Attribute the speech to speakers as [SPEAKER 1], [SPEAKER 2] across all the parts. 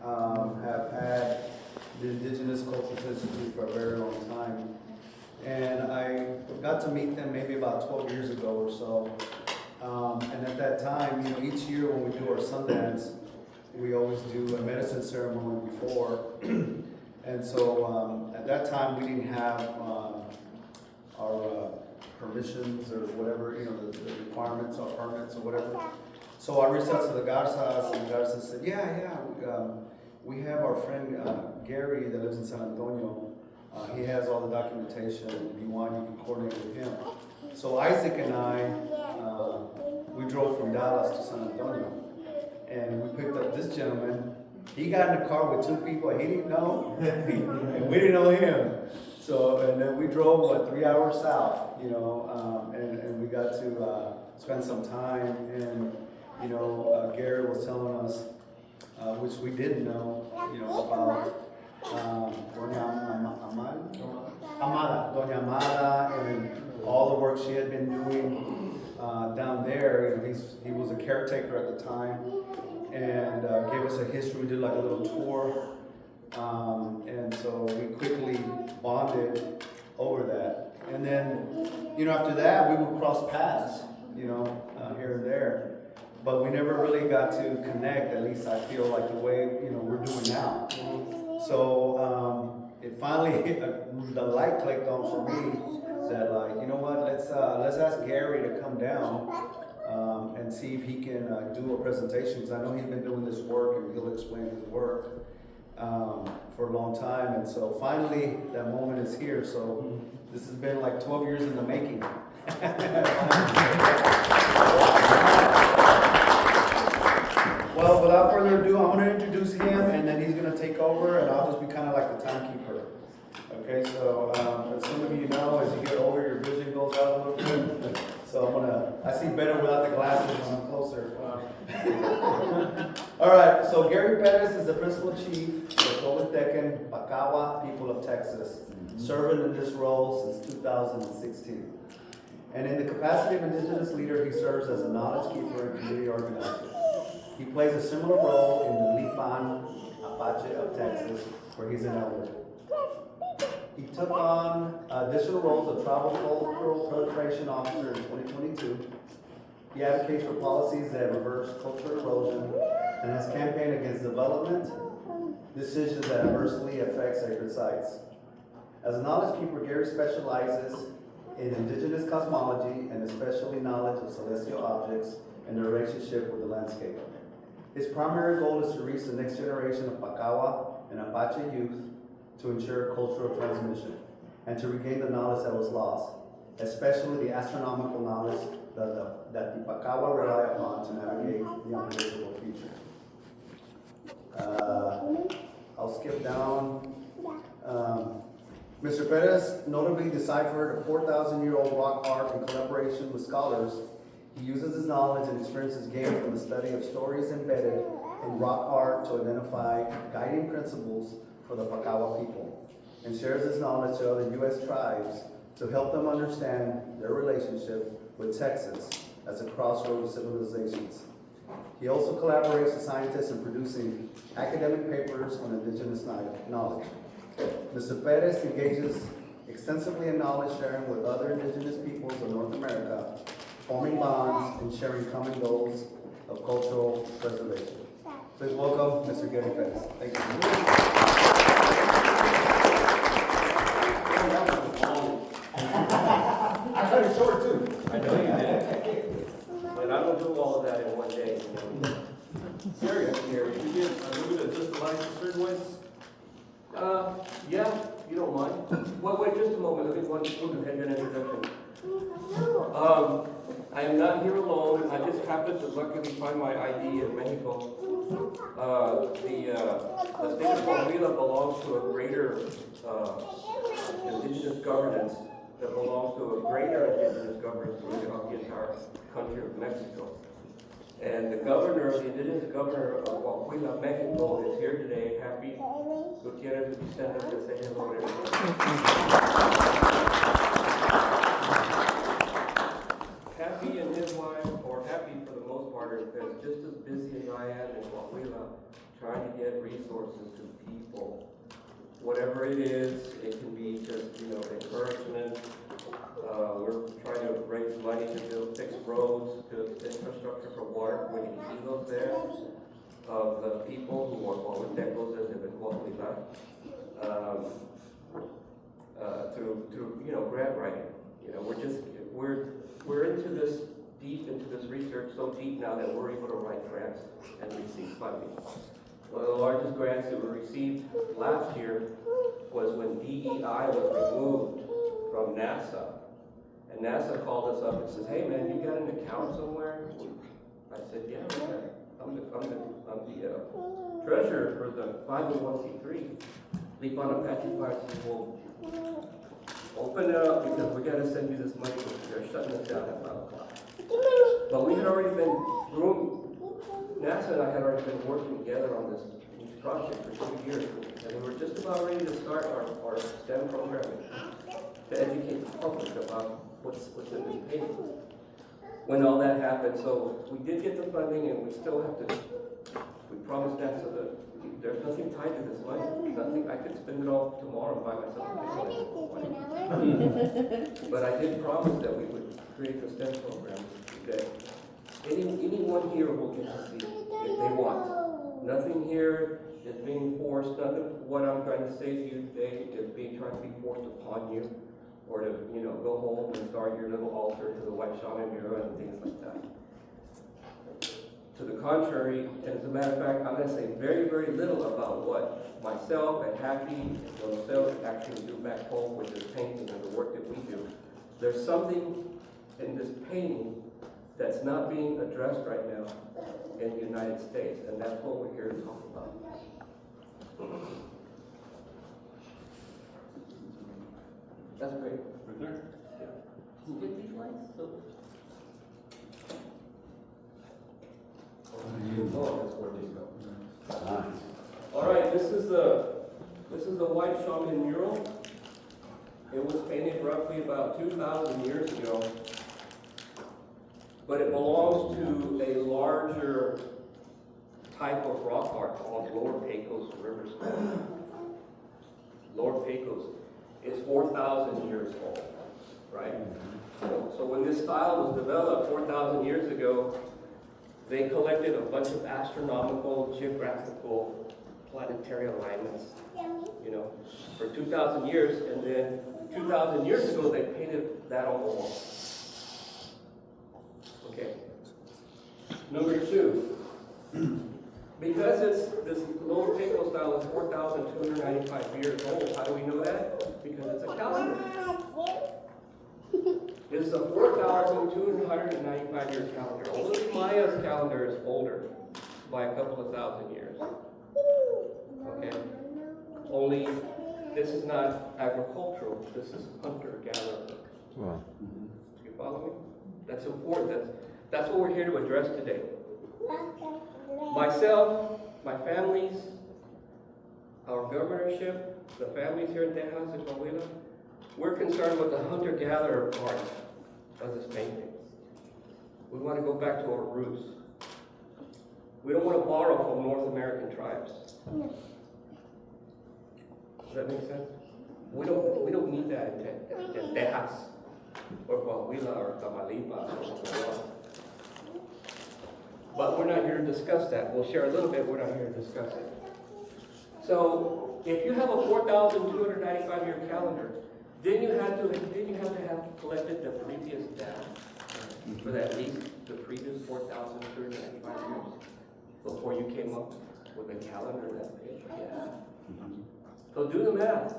[SPEAKER 1] have had the Indigenous Cultural Institute for a very long time. And I got to meet them maybe about 12 years ago or so. And at that time, each year when we do our Sundance, we always do a medicine ceremony before. And so at that time, we didn't have our permissions or whatever, the requirements or permits or whatever. So I reached out to the Garzas, and the Garzas said, we have our friend Gary that lives in San Antonio. He has all the documentation. If you want, you can coordinate with him. So Isaac and I, we drove from Dallas to San Antonio, and we picked up this gentleman. He got in the car with two people he didn't know, and we didn't know him. So, and then we drove 3 hours south, and we got to spend some time. And Gary was telling us, which we didn't know, about Doña Amada, and all the work she had been doing down there. He was a caretaker at the time, and gave us a history. We did like a little tour, and so we quickly bonded over that. And then, after that, we would cross paths, here and there. But we never really got to connect, at least I feel like the way, we're doing now. So it finally, the light clicked on for me that let's ask Gary to come down and see if he can do a presentation, because I know he's been doing this work and he'll explain his work for a long time. And so finally, that moment is here. So this has been like 12 years in the making. Well, without further ado, I'm going to introduce him, and then he's going to take over, and I'll just be kind of like the timekeeper. Okay, so as some of you know, as you get older, your vision goes out a little bit. So I see better without the glasses when I'm closer. All right, so Gary Perez is the principal chief of the Toltecan Pacawa people of Texas, serving in this role since 2016. And in the capacity of Indigenous leader, he serves as a knowledge keeper and community organizer. He plays a similar role in the Lipan Apache of Texas, where he's an elder. He took on additional roles of Tribal Cultural Preservation Officer in 2022. He advocates for policies that reverse cultural erosion and has campaigned against development decisions that adversely affect sacred sites. As a knowledge keeper, Gary specializes in Indigenous Cosmology and especially knowledge of celestial objects and their relationship with the landscape. His primary goal is to reach the next generation of Pacawa and Apache youth to ensure cultural transmission and to regain the knowledge that was lost, especially the astronomical knowledge that the Pacawa rely upon to navigate the unpredictable future. I'll skip down. Mr. Perez notably deciphered a 4,000-year-old rock art in collaboration with scholars. He uses his knowledge and experiences gained from the study of stories embedded in rock art to identify guiding principles for the Pacawa people, and shares his knowledge to other U.S. tribes to help them understand their relationship with Texas as a crossroad of civilizations. He also collaborates with scientists in producing academic papers on indigenous knowledge. Mr. Perez engages extensively in knowledge sharing with other indigenous peoples of North America, forming bonds and sharing common goals of cultural preservation. Please welcome Mr. Gary Perez. Thank you.
[SPEAKER 2] I cut it short too.
[SPEAKER 3] I know you did. But I don't do all of that in one day.
[SPEAKER 2] Serious.
[SPEAKER 3] Here, you get a little bit of just life in certain ways? Yeah, you don't mind. Well, wait just a moment. Let me go ahead and introduction. I am not here alone. I just happened to luckily find my ID in Mexico. The state of Coahuila belongs to a greater indigenous governance that belongs to a greater indigenous governance throughout the entire country of Mexico. And the governor, the indigenous governor of Coahuila, Mexico, is here today. Happy Gutierrez to stand up and say hello to Happy and his wife, or Happy for the most part, is just as busy as I am in Coahuila, trying to get resources to people. Whatever it is, it can be just, encouragement. We're trying to raise money to build fixed roads, build infrastructure for water, when you see those there, of the people who are Huahuitecos as in Huahuila, through grant writing. We're into this, deep into this research, so deep now that we're able to write grants and receive funding. One of the largest grants that we received last year was when DEI was removed from NASA. And NASA called us up and says, "Hey man, you got an account somewhere?" I said, "Yeah, I'm the treasurer for the 501c3. Leap on Apache Fire says, "Well, open it up because we got to send you this money because they're shutting us down at 5 o'clock." But we had already been, NASA and I had already been working together on this project for 2 years, and we were just about ready to start our STEM programming to educate the public about what's in this painting. When all that happened, so we did get the funding, and we still have to. We promised NASA that there's nothing tied to this money. Nothing. I could spend it all tomorrow and buy myself a cake. But I did promise that we would create the STEM program that anyone here will get to see if they want. Nothing here is being forced. Nothing. What I'm trying to say to you today is trying to be forced upon you, or to go home and start your little altar to the White Shaman Mural and things like that. To the contrary, and as a matter of fact, I'm going to say very, very little about what myself and Happy and themselves actually do back home with this painting and the work that we do. There's something in this painting that's not being addressed right now in the United States, and that's what we're here to talk about. That's great.
[SPEAKER 2] Right there.
[SPEAKER 3] Can you get these lights? Oh, that's where these go. All right, this is the White Shaman Mural. It was painted roughly about 2,000 years ago, but it belongs to a larger type of rock art called Lower Pecos River Style. Lower Pecos is 4,000 years old, right? So when this style was developed 4,000 years ago, they collected a bunch of astronomical, geographical, planetary alignments, for 2,000 years, and then 2,000 years ago, they painted that on the wall. Okay. Number two, because this Lower Pecos style is 4,295 years old, how do we know that? Because it's a calendar. It's a 4,295 year calendar. Only Maya's calendar is older by a couple of thousand years. Okay? Only this is not agricultural, this is hunter-gatherer.
[SPEAKER 4] Wow.
[SPEAKER 3] You follow me? That's important. That's what we're here to address today. Myself, my families, our governorship, the families here in Tejas and Coahuila, we're concerned with the hunter-gatherer part of this painting. We want to go back to our roots. We don't want to borrow from North American tribes. Does that make sense? We don't need that in Tejas or Coahuila or Tamaulipas or Sonora. But we're not here to discuss that. We'll share a little bit. We're not here to discuss it. So if you have a 4,295 year calendar, then you have to have collected the previous data for at least the previous 4,295 years before you came up with a calendar that big. Yeah. So do the math.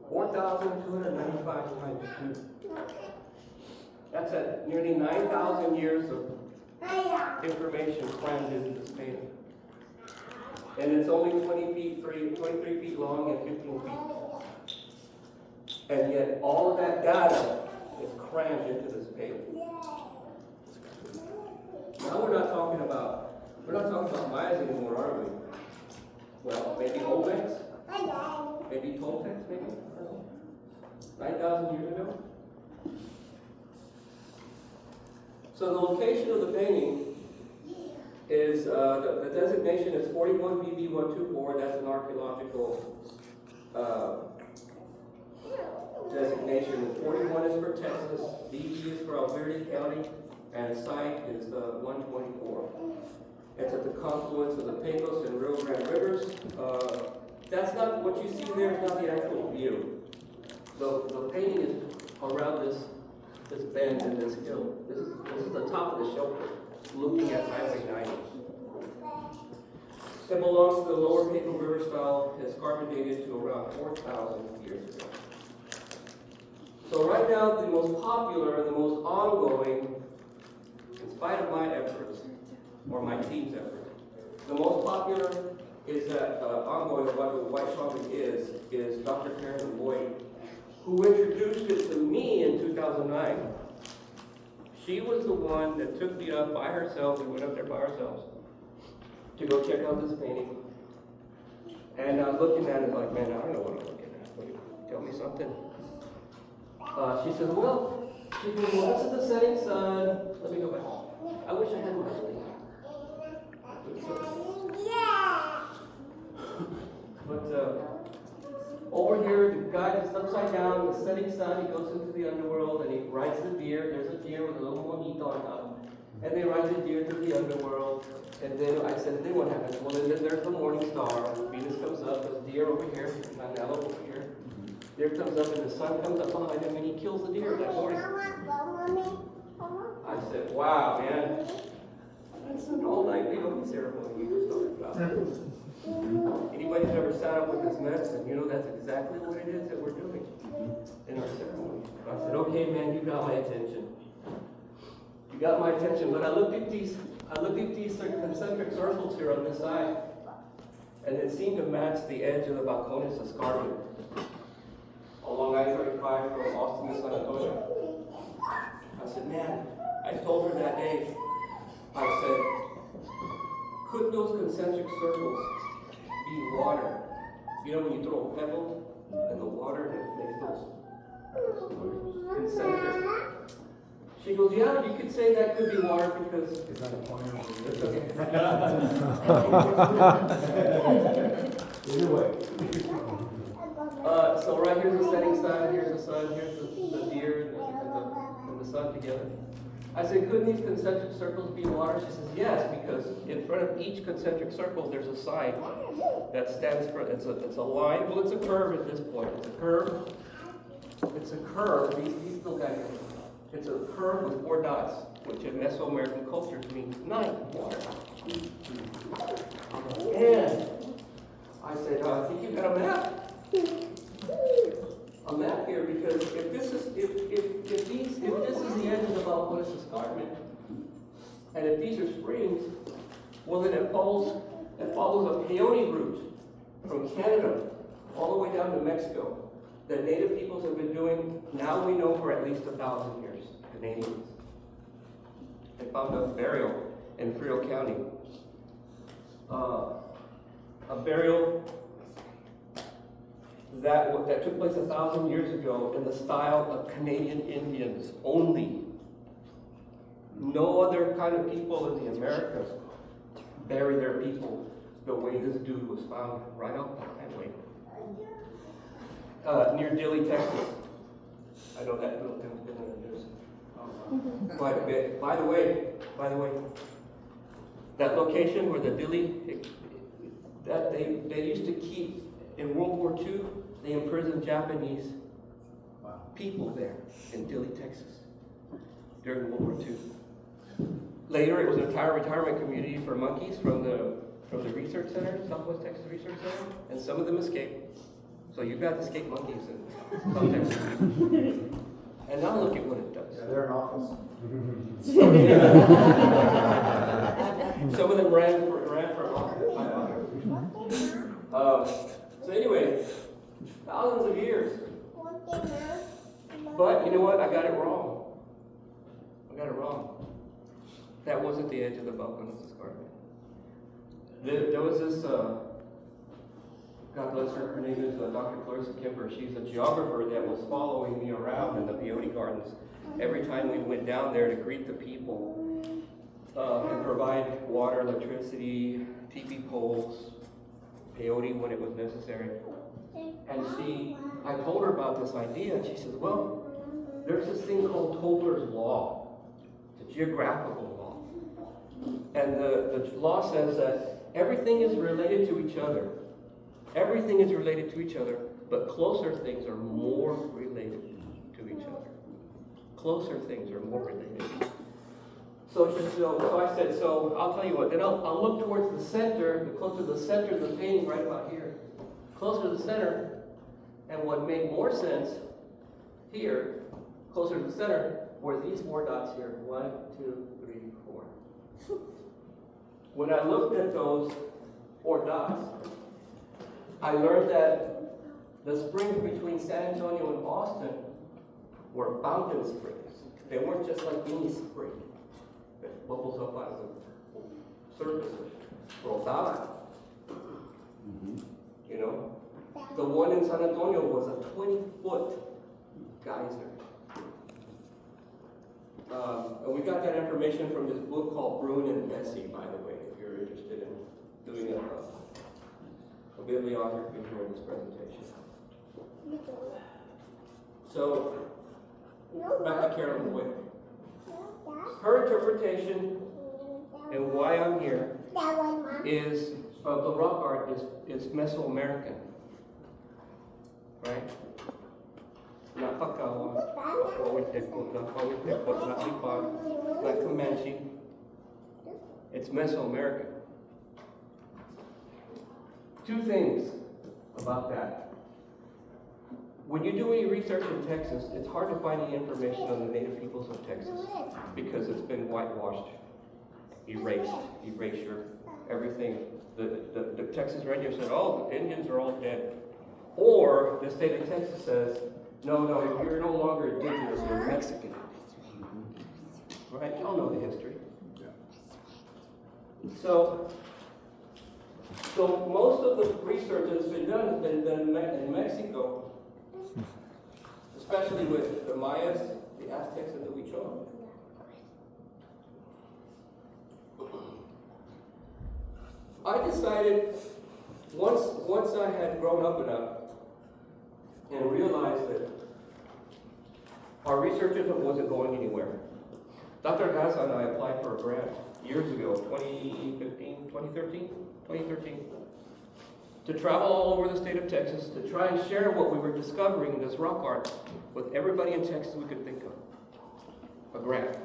[SPEAKER 3] 4,295 times 2. That's at nearly 9,000 years of information crammed into this painting. And it's only 23 feet long and 15 feet tall. And yet all of that data is crammed into this painting. Now we're not talking about Mayas anymore, are we? Well, maybe Olmecs? Maybe Toltecs, maybe? I don't know. 9,000 years ago? So the location of the painting is, the designation is 41 BB124, that's an archaeological, designation. 41 is for Texas, BB is for Alberta County, and site is 124. It's at the confluence of the Pecos and Rio Grande rivers. That's not what you see there, is not the actual view. The painting is around this bend and this hill. This is the top of the shelter, looking at Highway 90. It belongs to the lower Pecos River Style. It's carbon dated to around 4,000 years ago. So right now, the most popular, the most ongoing, in spite of my efforts, or my team's efforts, the most popular is that ongoing of what the White Shaman is Dr. Perez, who introduced it to me in 2009. She was the one that took me up by herself. We went up there by ourselves to go check out this painting. And I was looking at it like, man, I don't know what I'm looking at. Will you tell me something? She says, well, this is the setting sun. Let me go back. I wish I had my sleeve. But over here, the guy is upside down, the setting sun, he goes into the underworld and he rides the deer. There's a deer with a little monito on top. And they ride the deer to the underworld. And then I said, then what happens? Well, then there's the morning star. Venus comes up, there's deer over here, Manalo over here. Deer comes up and the sun comes up behind him and he kills the deer that morning. I said, wow, man. That's an all-night peyote ceremony you just talked about. Anybody's ever sat up with this medicine, you know that's exactly what it is that we're doing in our ceremony. I said, okay, man, you got my attention. You got my attention, but I looked at these concentric circles here on this side, and it seemed to match the edge of the balcones escarpment along I-35 from Austin to San Antonio. I said, man, I told her that day, I said, could those concentric circles be water? You know when you throw a pebble in the water and it makes those concentric. She goes, yeah, you could say that could be water because
[SPEAKER 1] It's not a pointer.
[SPEAKER 2] Either way.
[SPEAKER 3] So right here's the setting sun, here's the sun, here's the deer and the sun together. I said, couldn't these concentric circles be water? She says, yes, because in front of each concentric circle there's a sign that stands for, it's a line, well it's a curve at this point. It's a curve, these little guys, it's a curve with 4 dots, which in Mesoamerican cultures means night, water. And I said, I think you've got a map. A map here, because if this is the edge of the Balcones escarpment, and if these are springs, well then it follows a peyote route from Canada all the way down to Mexico that Native peoples have been doing, now we know, for at least 1,000 years, Canadians. They found a burial in Frio County. A burial that took place 1,000 years ago in the style of Canadian Indians only. No other kind of people in the Americas bury their people the way this dude was found right up that way. Near Dilley, Texas. I know that little thing's been in the news quite a bit. By the way, that location where the Dilley, that they used to keep in World War II, they imprisoned Japanese people there in Dilley, Texas during World War II. Later, it was a retirement community for monkeys from the research center, Southwest Texas Research Center, and some of them escaped. So you've got escaped monkeys in South Texas. And now look at what it does.
[SPEAKER 1] Yeah, they're in office.
[SPEAKER 3] Some of them ran for office. So anyway, thousands of years. But you know what? I got it wrong. That wasn't the edge of the Balcones escarpment. There was this, God bless her name is Dr. Clarissa Kimber. She's a geographer that was following me around in the peyote gardens every time we went down there to greet the people. and provide water, electricity, teepee poles, peyote when it was necessary. And I told her about this idea, and she says, well, there's this thing called Tobler's Law. It's a geographical law. And the law says that everything is related to each other. Everything is related to each other, but closer things are more related to each other. Closer things are more related. So I said, so I'll tell you what, then I'll look towards the center, the closer to the center of the painting right about here. Closer to the center, and what made more sense here, closer to the center, were these 4 dots here. 1, 2, 3, 4. When I looked at those 4 dots, I learned that the springs between San Antonio and Austin were fountain springs. They weren't just like any spring that bubbles up out of the surface of Rosada. You know? The one in San Antonio was a 20-foot geyser. And we got that information from this book called Bruin and Bessie, by the way, if you're interested in doing a bibliography here in this presentation. So, back to Carolyn Wick. Her interpretation and why I'm here is of the rock art is Mesoamerican, right? Not Pakawa, not Lipan, not Comanche. It's Mesoamerican. 2 things about that. When you do any research in Texas, it's hard to find any information on the native peoples of Texas because it's been whitewashed, erasure, everything. The Texas Ranger said, oh, the Indians are all dead. Or the state of Texas says, no, you're no longer indigenous, you're Mexican. Right? Y'all know the history. So most of the research that's been done has been done in Mexico, especially with the Mayas, the Aztecs, and the Huichol. I decided, once I had grown up enough and realized that our research wasn't going anywhere. Dr. Gaza and I applied for a grant years ago, 2013, to travel all over the state of Texas to try and share what we were discovering in this rock art with everybody in Texas we could think of. A grant.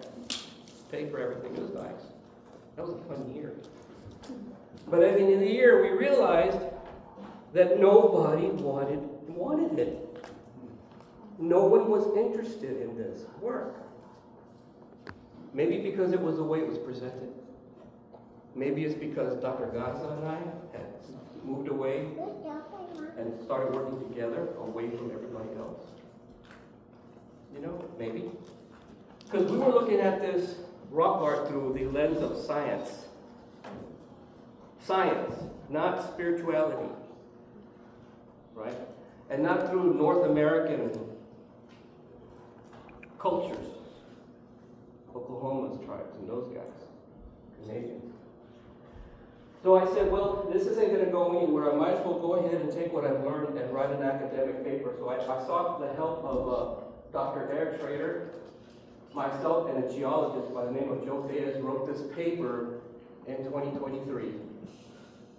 [SPEAKER 3] Paid for everything. It was nice. That was a fun year. But at the end of the year, we realized that nobody wanted it. No one was interested in this work. Maybe because it was the way it was presented. Maybe it's because Dr. Gaza and I had moved away and started working together away from everybody else. You know, maybe. Because we were looking at this rock art through the lens of science. Science, not spirituality. Right? And not through North American cultures. Oklahoma's tribes and those guys. Canadians. So I said, well, this isn't going to go anywhere. I might as well go ahead and take what I've learned and write an academic paper. So I sought the help of Dr. Eric Schrader. Myself and a geologist by the name of Joe Perez wrote this paper in 2023.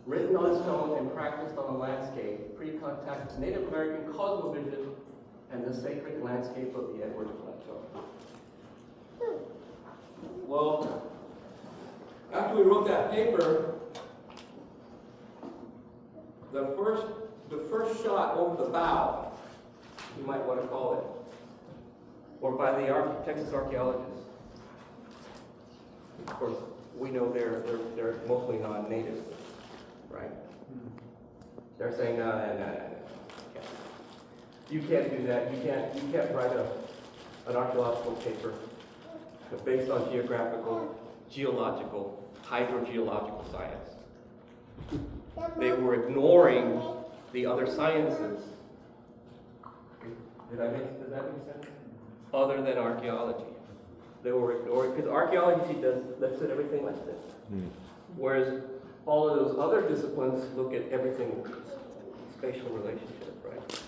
[SPEAKER 3] Written on stone and practiced on the landscape, pre-contact Native American cosmovision and the sacred landscape of the Edwards Plateau. Well, after we wrote that paper, the first shot over the bow, you might want to call it, or by the Texas archaeologists. Of course, we know they're mostly non-native, right? They're saying, no. You can't do that. You can't write an archaeological paper based on geographical, geological, hydrogeological science. They were ignoring the other sciences. Does that make sense? Other than archaeology. They were ignored, because archaeology looks at everything like this. Whereas all of those other disciplines look at everything with spatial relationship, right?